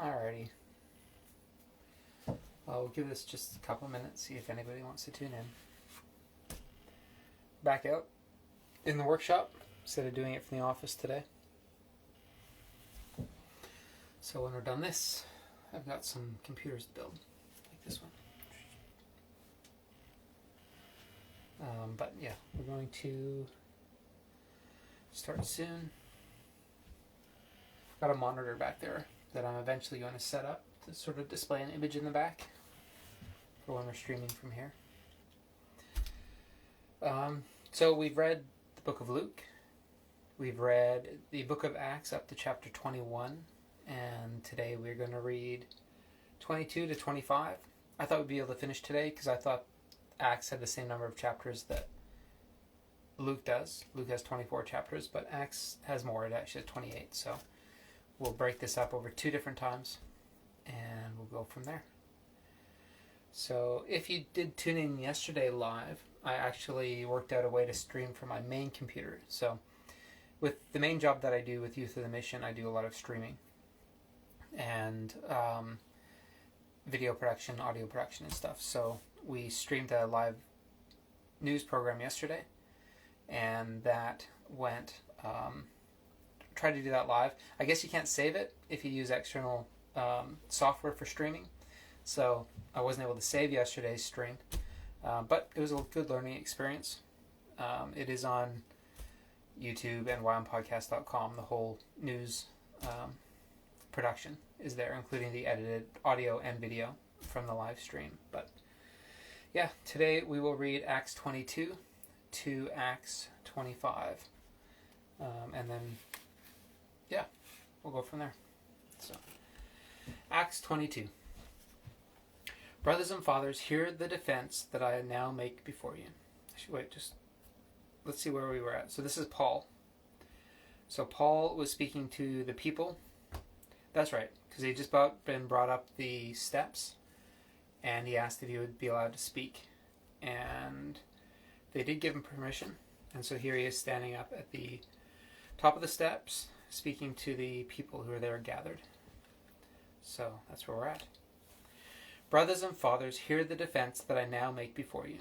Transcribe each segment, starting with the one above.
Alrighty. I'll give this just a couple minutes, see if anybody wants to tune in. Back out in the workshop instead of doing it from the office today. So when we're done this, I've got some computers to build, like this one. But yeah, we're going to start soon. Got a monitor back there that I'm eventually going to set up to sort of display an image in the back for when we're streaming from here. So we've read the book of Luke. We've read the book of Acts up to chapter 21. And today we're going to read 22 to 25. I thought we'd be able to finish today because I thought Acts had the same number of chapters that Luke does. Luke has 24 chapters, but Acts has more. It actually has 28. So we'll break this up over 2 different times, and we'll go from there. So if you did tune in yesterday live, I actually worked out a way to stream from my main computer. So with the main job that I do with Youth of the Mission, I do a lot of streaming and video production, audio production and stuff. So we streamed a live news program yesterday, and that went, tried to do that live. I guess you can't save it if you use external software for streaming. So I wasn't able to save yesterday's stream, but it was a good learning experience. It is on YouTube and wyompodcast.com. The whole news production is there, including the edited audio and video from the live stream. But yeah, today we will read Acts 22 to Acts 25. And then, yeah, we'll go from there. So, Acts 22. Brothers and fathers, hear the defense that I now make before you. Let's see where we were at. So this is Paul. So Paul was speaking to the people. That's right, because he just been brought up the steps, and he asked if he would be allowed to speak. And they did give him permission. And so here he is standing up at the top of the steps, speaking to the people who are there gathered. So that's where we're at. Brothers and fathers, hear the defense that I now make before you.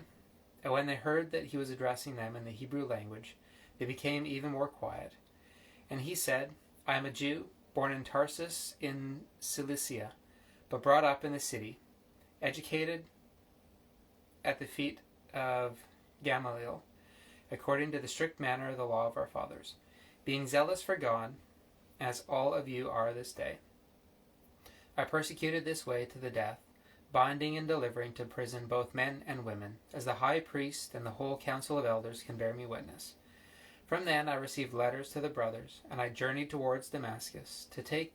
And when they heard that he was addressing them in the Hebrew language, they became even more quiet. And he said, I am a Jew, born in Tarsus in Cilicia, but brought up in the city, educated at the feet of Gamaliel, according to the strict manner of the law of our fathers, being zealous for God, as all of you are this day. I persecuted this way to the death, binding and delivering to prison both men and women, as the high priest and the whole council of elders can bear me witness. From then I received letters to the brothers, and I journeyed towards Damascus, to take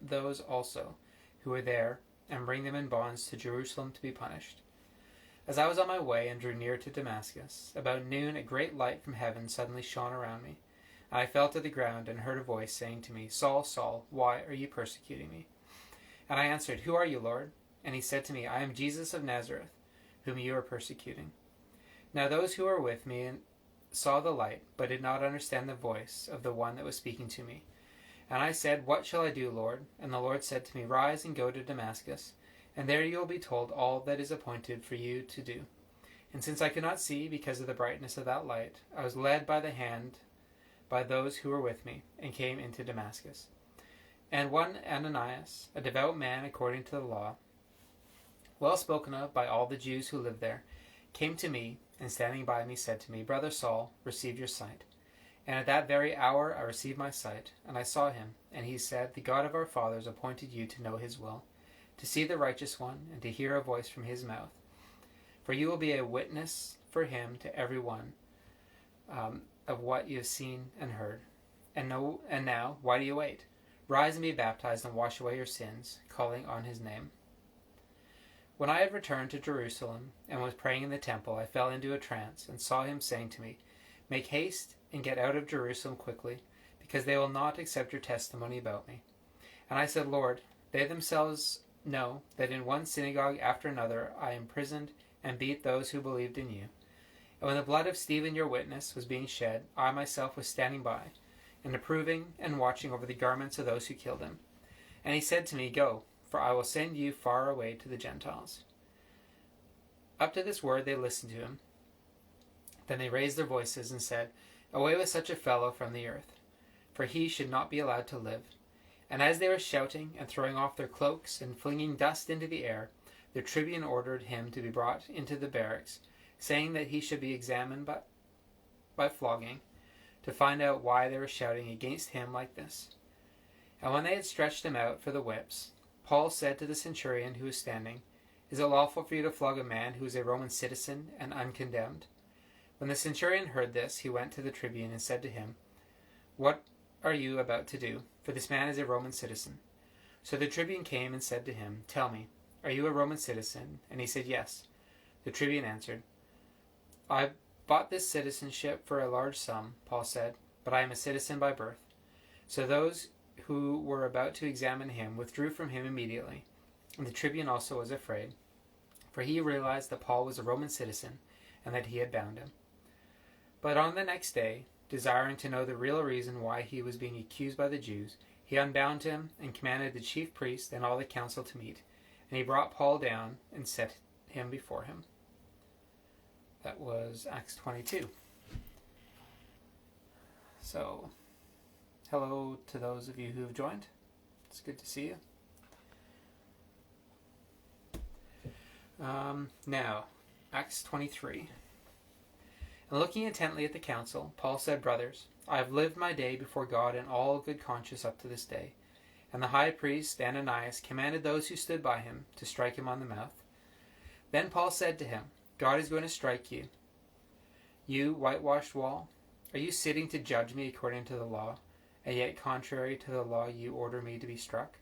those also who were there, and bring them in bonds to Jerusalem to be punished. As I was on my way and drew near to Damascus, about noon a great light from heaven suddenly shone around me. And I fell to the ground and heard a voice saying to me, Saul, Saul, why are you persecuting me? And I answered, Who are you, Lord? And he said to me, I am Jesus of Nazareth, whom you are persecuting. Now those who were with me saw the light, but did not understand the voice of the one that was speaking to me. And I said, What shall I do, Lord? And the Lord said to me, Rise and go to Damascus, and there you will be told all that is appointed for you to do. And since I could not see because of the brightness of that light, I was led by the hand by those who were with me, and came into Damascus. And one Ananias, a devout man according to the law, well spoken of by all the Jews who lived there, came to me, and standing by me said to me, Brother Saul, receive your sight. And at that very hour I received my sight, and I saw him. And he said, The God of our fathers appointed you to know his will, to see the righteous one, and to hear a voice from his mouth. For you will be a witness for him to every one of what you have seen and heard. And now, why do you wait? Rise and be baptized and wash away your sins, calling on his name. When I had returned to Jerusalem and was praying in the temple, I fell into a trance and saw him saying to me, Make haste and get out of Jerusalem quickly, because they will not accept your testimony about me. And I said, Lord, they themselves know that in one synagogue after another I imprisoned and beat those who believed in you. And when the blood of Stephen your witness was being shed, I myself was standing by, and approving and watching over the garments of those who killed him. And he said to me, Go, for I will send you far away to the Gentiles. Up to this word they listened to him. Then they raised their voices and said, Away with such a fellow from the earth, for he should not be allowed to live. And as they were shouting and throwing off their cloaks and flinging dust into the air, the tribune ordered him to be brought into the barracks, saying that he should be examined by flogging, to find out why they were shouting against him like this. And when they had stretched him out for the whips, Paul said to the centurion who was standing, Is it lawful for you to flog a man who is a Roman citizen and uncondemned? When the centurion heard this, he went to the tribune and said to him, What are you about to do? For this man is a Roman citizen. So the tribune came and said to him, Tell me, are you a Roman citizen? And he said, Yes. The tribune answered, I bought this citizenship for a large sum, Paul said, but I am a citizen by birth. So those who were about to examine him withdrew from him immediately, and the tribune also was afraid, for he realized that Paul was a Roman citizen and that he had bound him. But on the next day, desiring to know the real reason why he was being accused by the Jews, he unbound him and commanded the chief priest and all the council to meet, and he brought Paul down and set him before him. That was Acts 22. So, hello to those of you who have joined. It's good to see you. Now, Acts 23. And looking intently at the council, Paul said, Brothers, I have lived my day before God in all good conscience up to this day. And the high priest, Ananias, commanded those who stood by him to strike him on the mouth. Then Paul said to him, God is going to strike you. You, whitewashed wall, are you sitting to judge me according to the law, and yet contrary to the law you order me to be struck?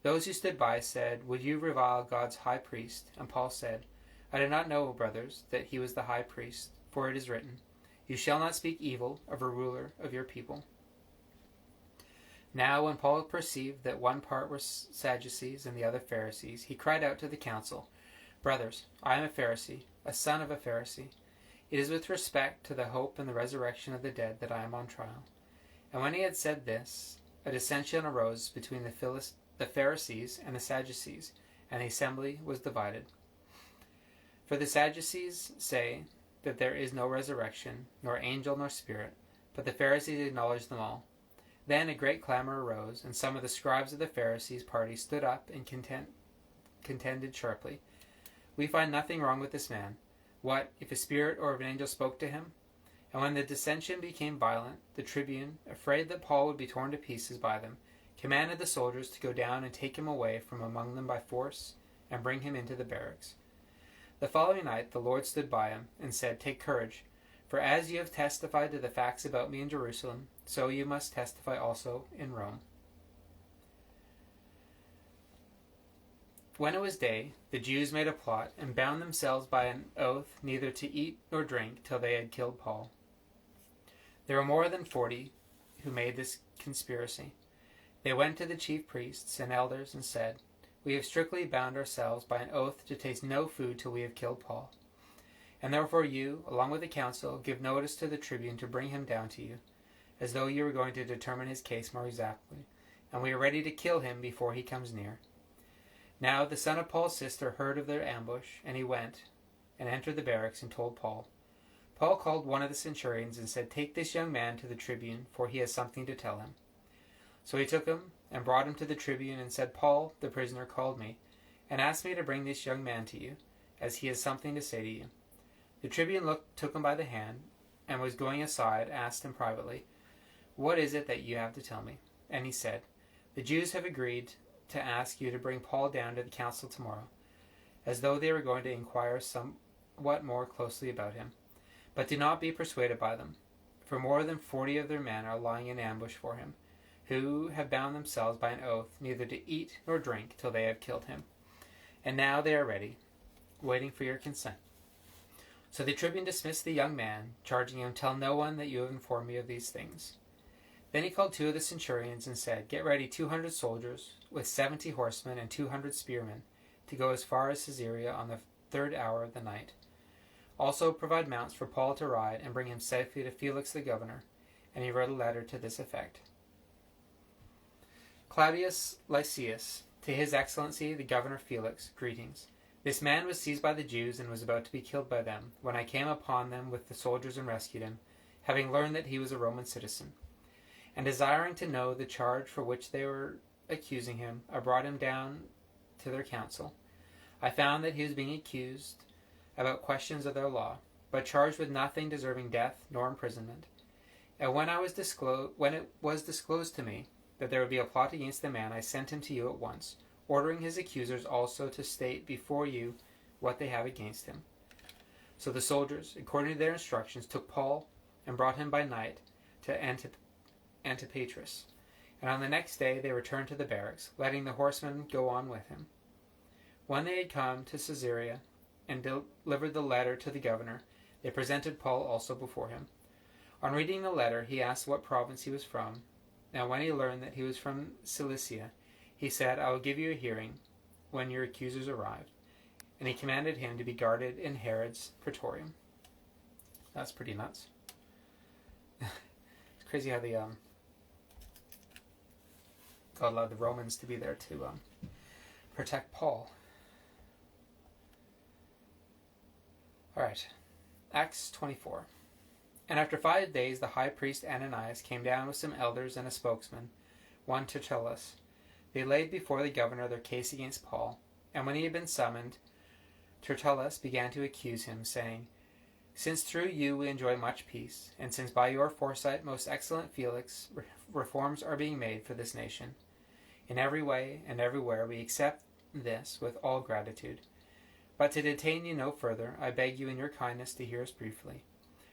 Those who stood by said, Would you revile God's high priest? And Paul said, I did not know, brothers, that he was the high priest, for it is written, You shall not speak evil of a ruler of your people. Now when Paul perceived that one part were Sadducees and the other Pharisees, he cried out to the council, Brothers, I am a Pharisee, a son of a Pharisee. It is with respect to the hope and the resurrection of the dead that I am on trial. And when he had said this, a dissension arose between the Pharisees and the Sadducees, and the assembly was divided. For the Sadducees say that there is no resurrection, nor angel nor spirit, but the Pharisees acknowledge them all. Then a great clamor arose, and some of the scribes of the Pharisees' party stood up and contended sharply. We find nothing wrong with this man. What, if a spirit or if an angel spoke to him? And when the dissension became violent, the tribune, afraid that Paul would be torn to pieces by them, commanded the soldiers to go down and take him away from among them by force and bring him into the barracks. The following night the Lord stood by him and said, Take courage, for as you have testified to the facts about me in Jerusalem, so you must testify also in Rome. When it was day, the Jews made a plot and bound themselves by an oath neither to eat nor drink till they had killed Paul. There were more than 40 who made this conspiracy. They went to the chief priests and elders and said, We have strictly bound ourselves by an oath to taste no food till we have killed Paul. And therefore you, along with the council, give notice to the tribune to bring him down to you, as though you were going to determine his case more exactly, and we are ready to kill him before he comes near. Now the son of Paul's sister heard of their ambush, and he went and entered the barracks and told Paul. Paul called one of the centurions and said, Take this young man to the tribune, for he has something to tell him. So he took him and brought him to the tribune and said, Paul, the prisoner, called me, and asked me to bring this young man to you, as he has something to say to you. The tribune took him by the hand, and was going aside, asked him privately, What is it that you have to tell me? And he said, The Jews have agreed to ask you to bring Paul down to the council tomorrow, as though they were going to inquire somewhat more closely about him. But do not be persuaded by them, for more than 40 of their men are lying in ambush for him, who have bound themselves by an oath neither to eat nor drink till they have killed him. And now they are ready, waiting for your consent. So the tribune dismissed the young man, charging him, Tell no one that you have informed me of these things. Then he called 2 of the centurions and said, Get ready 200 soldiers, with 70 horsemen and 200 spearmen, to go as far as Caesarea on the 3rd hour of the night. Also provide mounts for Paul to ride, and bring him safely to Felix the governor. And he wrote a letter to this effect. Claudius Lysias, to His Excellency the Governor Felix, greetings. This man was seized by the Jews and was about to be killed by them, when I came upon them with the soldiers and rescued him, having learned that he was a Roman citizen. And desiring to know the charge for which they were accusing him, I brought him down to their council. I found that he was being accused about questions of their law, but charged with nothing deserving death nor imprisonment. And when it was disclosed to me that there would be a plot against the man, I sent him to you at once, ordering his accusers also to state before you what they have against him. So the soldiers, according to their instructions, took Paul and brought him by night to Antipatris. And on the next day they returned to the barracks, letting the horsemen go on with him. When they had come to Caesarea and delivered the letter to the governor, they presented Paul also before him. On reading the letter, he asked what province he was from. Now when he learned that he was from Cilicia, he said, I will give you a hearing when your accusers arrive. And he commanded him to be guarded in Herod's praetorium. That's pretty nuts. It's crazy how God allowed the Romans to be there to protect Paul. Alright, Acts 24. And after 5 days the high priest Ananias came down with some elders and a spokesman, one Tertullus. They laid before the governor their case against Paul, and when he had been summoned, Tertullus began to accuse him, saying, Since through you we enjoy much peace, and since by your foresight, most excellent Felix, reforms are being made for this nation, in every way and everywhere we accept this with all gratitude. But to detain you no further, I beg you in your kindness to hear us briefly.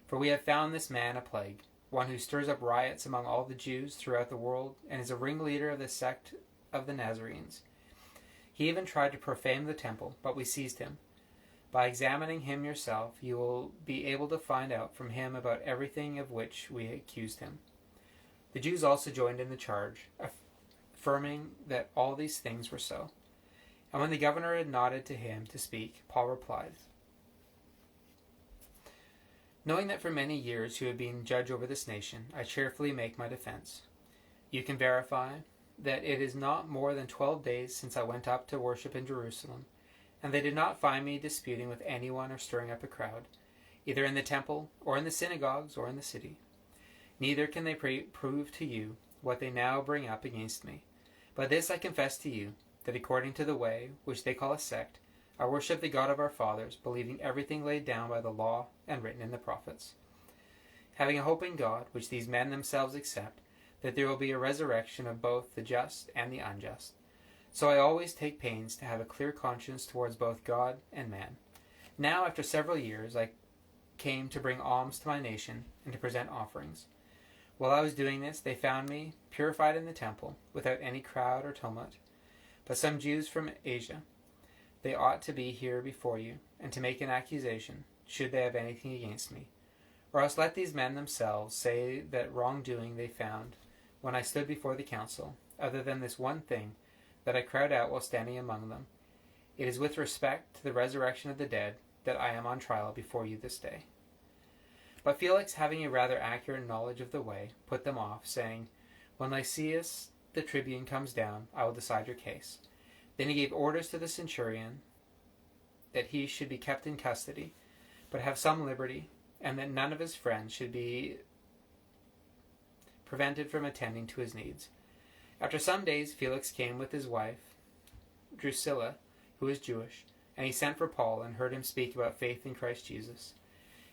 For we have found this man a plague, one who stirs up riots among all the Jews throughout the world, and is a ringleader of the sect of the Nazarenes. He even tried to profane the temple, but we seized him. By examining him yourself, you will be able to find out from him about everything of which we accused him. The Jews also joined in the charge, affirming that all these things were so. And when the governor had nodded to him to speak, Paul replied, Knowing that for many years you have been judge over this nation, I cheerfully make my defense. You can verify that it is not more than 12 days since I went up to worship in Jerusalem, and they did not find me disputing with anyone or stirring up a crowd, either in the temple, or in the synagogues, or in the city. Neither can they prove to you what they now bring up against me. But this I confess to you, that according to the way, which they call a sect, I worship the God of our fathers, believing everything laid down by the law and written in the prophets. Having a hope in God, which these men themselves accept, that there will be a resurrection of both the just and the unjust. So I always take pains to have a clear conscience towards both God and man. Now, after several years, I came to bring alms to my nation and to present offerings. While I was doing this, they found me purified in the temple, without any crowd or tumult. But some Jews from Asia, they ought to be here before you, and to make an accusation, should they have anything against me. Or else let these men themselves say that wrongdoing they found when I stood before the council, other than this one thing, that I cried out while standing among them. It is with respect to the resurrection of the dead that I am on trial before you this day. But Felix, having a rather accurate knowledge of the way, put them off, saying, When Lysias the tribune comes down, I will decide your case. Then he gave orders to the centurion that he should be kept in custody, but have some liberty, and that none of his friends should be prevented from attending to his needs. After some days, Felix came with his wife, Drusilla, who was Jewish, and he sent for Paul and heard him speak about faith in Christ Jesus.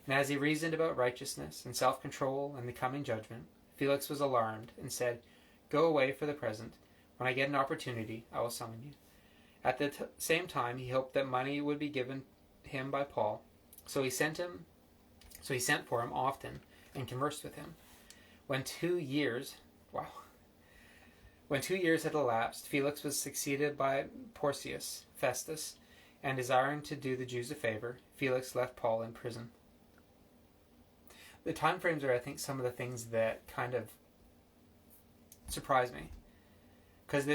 And as he reasoned about righteousness and self-control and the coming judgment, Felix was alarmed and said, Go away for the present. When I get an opportunity, I will summon you. At the same time, he hoped that money would be given him by Paul, so he sent for him often and conversed with him. When 2 years had elapsed, Felix was succeeded by Porcius Festus, and desiring to do the Jews a favor, Felix left Paul in prison. The time frames are, I think, some of the things that kind of surprise me. Because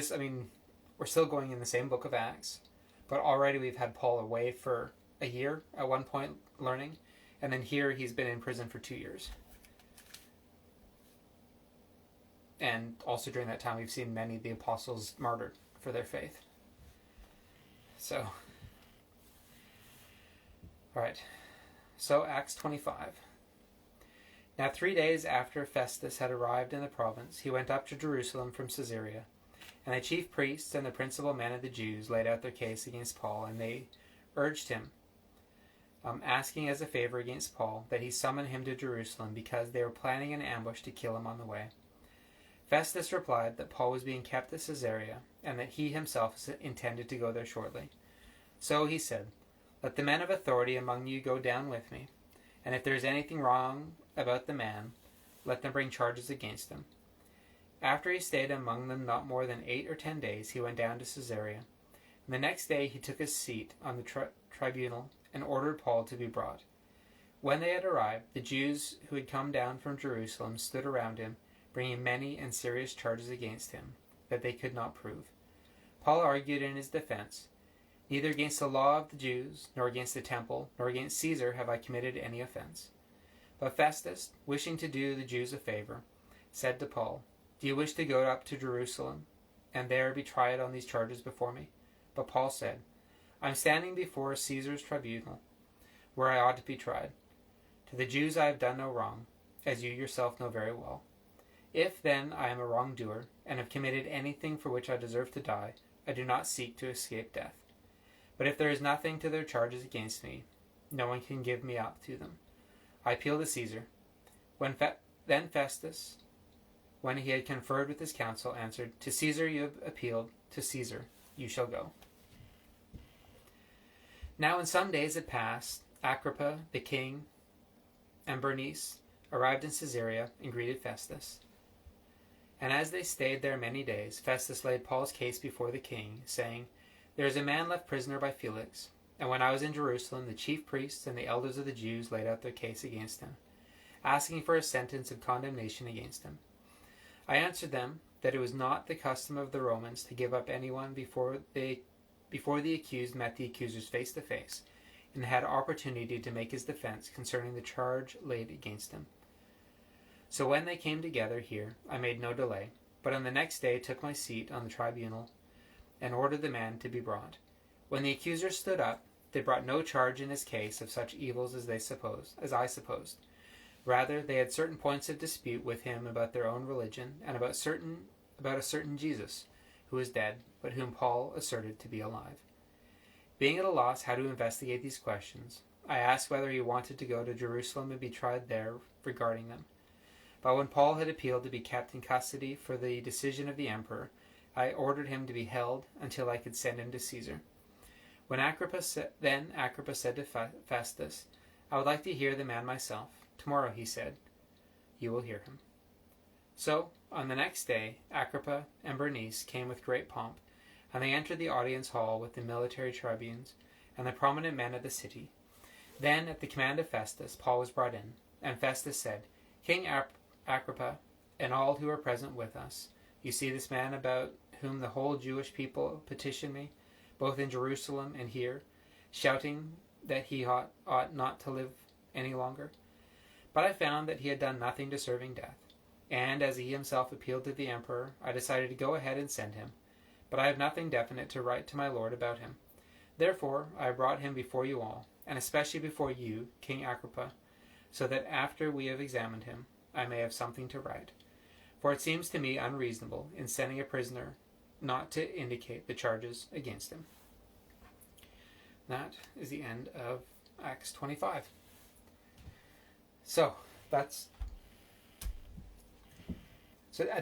we're still going in the same book of Acts, but already we've had Paul away for a year at one point learning, and then here he's been in prison for 2 years. And also during that time, we've seen many of the apostles martyred for their faith. So, all right. So, Acts 25. Now 3 days after Festus had arrived in the province, he went up to Jerusalem from Caesarea. And the chief priests and the principal men of the Jews laid out their case against Paul, and they urged him, asking as a favor against Paul that he summon him to Jerusalem, because they were planning an ambush to kill him on the way. Festus replied that Paul was being kept at Caesarea, and that he himself intended to go there shortly. So he said, "Let the men of authority among you go down with me, and if there is anything wrong about the man, let them bring charges against him." After he stayed among them not more than 8 or 10 days, he went down to Caesarea. And the next day he took his seat on the tribunal and ordered Paul to be brought. When they had arrived, the Jews who had come down from Jerusalem stood around him, bringing many and serious charges against him that they could not prove. Paul argued in his defense, "Neither against the law of the Jews, nor against the temple, nor against Caesar have I committed any offense." But Festus, wishing to do the Jews a favor, said to Paul, "Do you wish to go up to Jerusalem and there be tried on these charges before me?" But Paul said, "I am standing before Caesar's tribunal, where I ought to be tried. To the Jews I have done no wrong, as you yourself know very well. If, then, I am a wrongdoer, and have committed anything for which I deserve to die, I do not seek to escape death. But if there is nothing to their charges against me, no one can give me up to them. I appeal to Caesar." Then Festus, when he had conferred with his council, answered, "To Caesar you have appealed, to Caesar you shall go." Now when some days had passed, Agrippa the king and Bernice arrived in Caesarea and greeted Festus. And as they stayed there many days, Festus laid Paul's case before the king, saying, "There is a man left prisoner by Felix, and when I was in Jerusalem, the chief priests and the elders of the Jews laid out their case against him, asking for a sentence of condemnation against him. I answered them that it was not the custom of the Romans to give up anyone before the accused met the accusers face to face, and had opportunity to make his defense concerning the charge laid against him. So when they came together here, I made no delay, but on the next day took my seat on the tribunal and ordered the man to be brought. When the accusers stood up, they brought no charge in his case of such evils as I supposed. Rather, they had certain points of dispute with him about their own religion, and about a certain Jesus, who is dead, but whom Paul asserted to be alive. Being at a loss how to investigate these questions, I asked whether he wanted to go to Jerusalem and be tried there regarding them. But when Paul had appealed to be kept in custody for the decision of the emperor, I ordered him to be held until I could send him to Caesar. When Agrippa said to Festus, "I would like to hear the man myself." "Tomorrow," he said, "you will hear him." So, on the next day, Agrippa and Bernice came with great pomp, and they entered the audience hall with the military tribunes and the prominent men of the city. Then, at the command of Festus, Paul was brought in, and Festus said, "King Agrippa, and all who are present with us, you see this man about whom the whole Jewish people petitioned me, both in Jerusalem and here, shouting that he ought not to live any longer. But I found that he had done nothing deserving death, and as he himself appealed to the emperor, I decided to go ahead and send him. But I have nothing definite to write to my lord about him. Therefore I brought him before you all, and especially before you, King Agrippa, so that after we have examined him, I may have something to write. For it seems to me unreasonable, in sending a prisoner, not to indicate the charges against him." That is the end of Acts 25. So at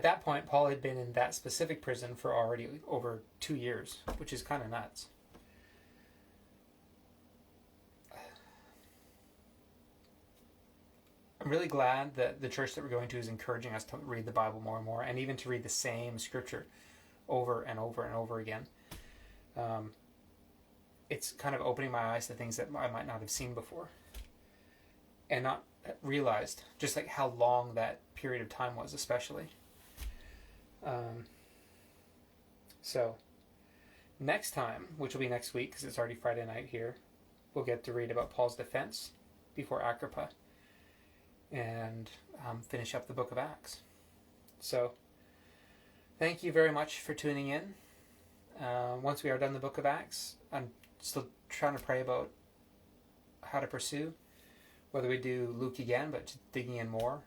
that point, Paul had been in that specific prison for already over 2 years, which is kind of nuts. I'm really glad that the church that we're going to is encouraging us to read the Bible more and more, and even to read the same scripture over and over and over again. It's kind of opening my eyes to things that I might not have seen before, and not realized just like how long that period of time was, especially. So next time, which will be next week because it's already Friday night here, we'll get to read about Paul's defense before Agrippa and finish up the book of Acts. So thank you very much for tuning in. Once we are done the book of Acts, I'm still trying to pray about how to pursue, whether we do Luke again, but just digging in more,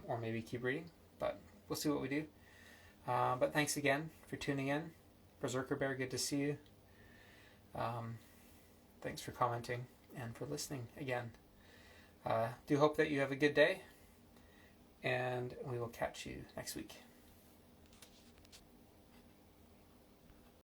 or maybe keep reading, but we'll see what we do. But thanks again for tuning in. Berserker Bear, good to see you. Thanks for commenting and for listening again. Do hope that you have a good day, and we will catch you next week.